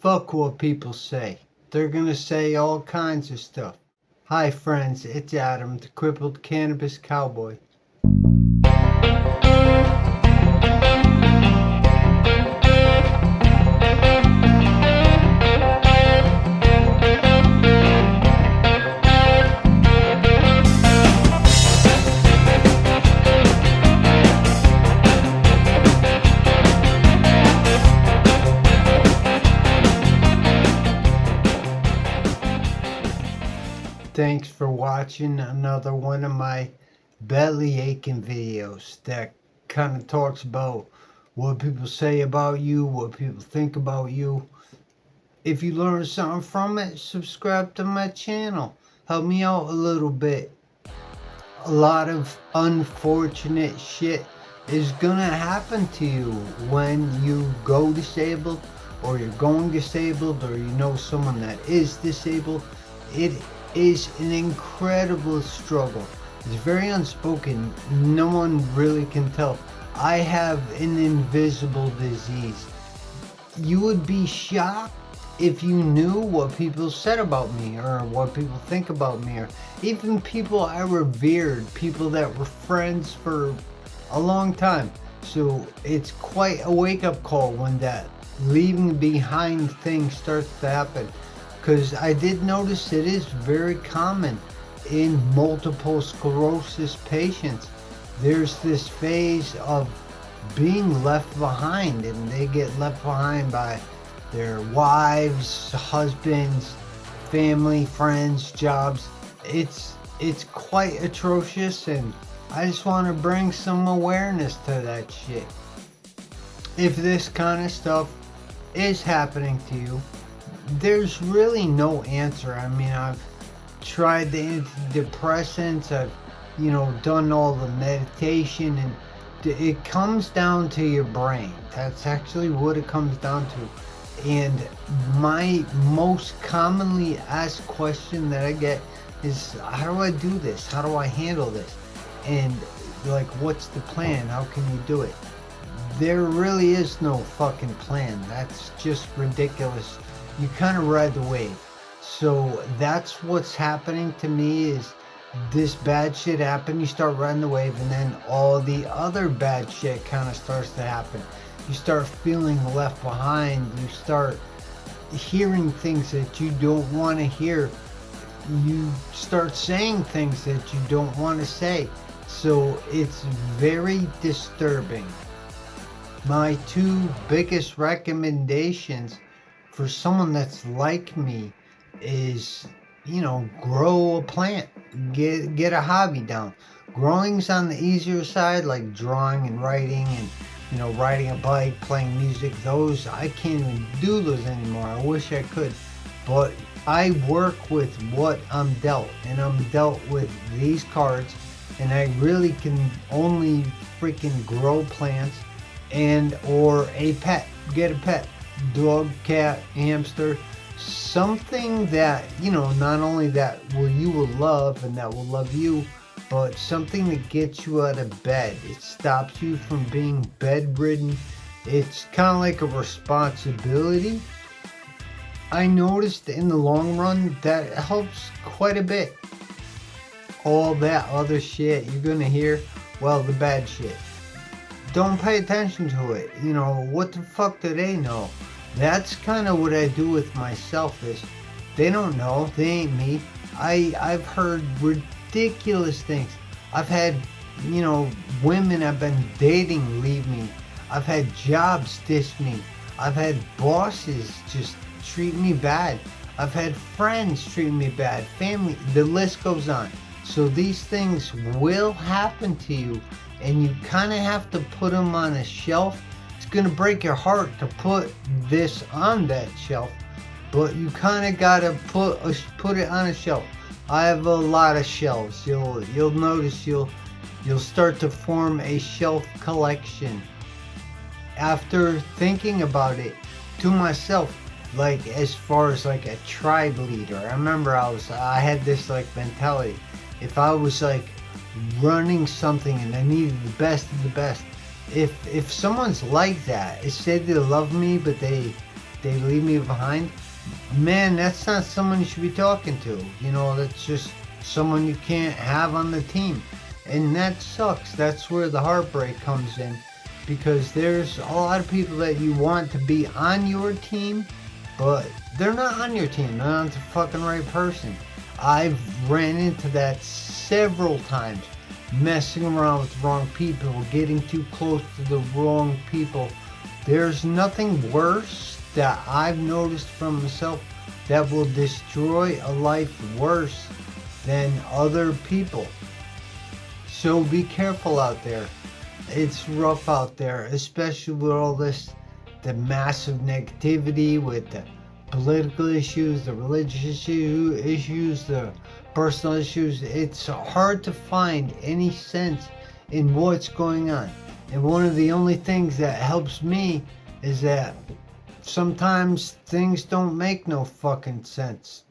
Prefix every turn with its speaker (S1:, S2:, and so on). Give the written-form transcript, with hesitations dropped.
S1: Fuck what people say. They're gonna say all kinds of stuff. Hi friends, it's Adam, the crippled cannabis cowboy. Thanks for watching another one of my belly aching videos that kind of talks about what people say about you, what people think about you. If you learn something from it, subscribe to my channel. Help me out a little bit. A lot of unfortunate shit is gonna happen to you when you go disabled, or you're going disabled, or you know someone that is disabled. It is an incredible struggle. It's very unspoken. No one really can tell. I have an invisible disease. You would be shocked if you knew what people said about me, or what people think about me, or even people I revered, people that were friends for a long time. So it's quite a wake-up call when that leaving behind thing starts to happen. Because I did notice it is very common in multiple sclerosis patients. There's this phase of being left behind, and they get left behind by their wives, husbands, family, friends, jobs. It's quite atrocious, and I just want to bring some awareness to that shit. If this kind of stuff is happening to you, there's really no answer. I mean, I've tried the antidepressants, I've, done all the meditation, and it comes down to your brain. That's actually what it comes down to. And my most commonly asked question that I get is, how do I do this? How do I handle this? And like, what's the plan? How can you do it? There really is no fucking plan. That's just ridiculous. You kind of ride the wave. So that's what's happening to me. Is this bad shit happen, you start riding the wave, and then all the other bad shit kind of starts to happen. You start feeling left behind. You start hearing things that you don't want to hear. You start saying things that you don't want to say. So it's very disturbing. My two biggest recommendations for someone that's like me is, grow a plant, get a hobby down. Growing's on the easier side, like drawing and writing, and riding a bike, playing music. Those, I can't even do those anymore. I wish I could, but I work with what I'm dealt, and I'm dealt with these cards, and I really can only freaking grow plants and or a pet. Get a pet. Dog, cat, hamster, something that, not only that you will love and that will love you, but something that gets you out of bed. It stops you from being bedridden. It's kind of like a responsibility. I noticed in the long run that helps quite a bit. All that other shit you're gonna hear, well, the bad shit, don't pay attention to it. What the fuck do they know? That's kind of what I do with myself. Is they don't know. They ain't me. I've heard ridiculous things. I've had, women I've been dating leave me. I've had jobs diss me. I've had bosses just treat me bad. I've had friends treat me bad. Family, the list goes on. So these things will happen to you, and you kind of have to put them on a shelf. It's going to break your heart to put this on that shelf, but you kind of got to put it on a shelf. I have a lot of shelves. You'll notice you'll start to form a shelf collection. After thinking about it to myself, like as far as like a tribe leader, I remember I had this like mentality. If I was like running something and I needed the best of the best, if someone's like that, it said they love me, but they they leave me behind, man, that's not someone you should be talking to. You know, that's just someone you can't have on the team. And that sucks. That's where the heartbreak comes in. Because there's a lot of people that you want to be on your team, but they're not on your team. They're not the fucking right person. I've ran into that several times. Messing around with the wrong people, getting too close to the wrong people. There's nothing worse that I've noticed from myself that will destroy a life worse than other people. So be careful out there. It's rough out there, especially with all this, the massive negativity with the political issues, the religious issues, the personal issues. It's hard to find any sense in what's going on. And one of the only things that helps me is that sometimes things don't make no fucking sense.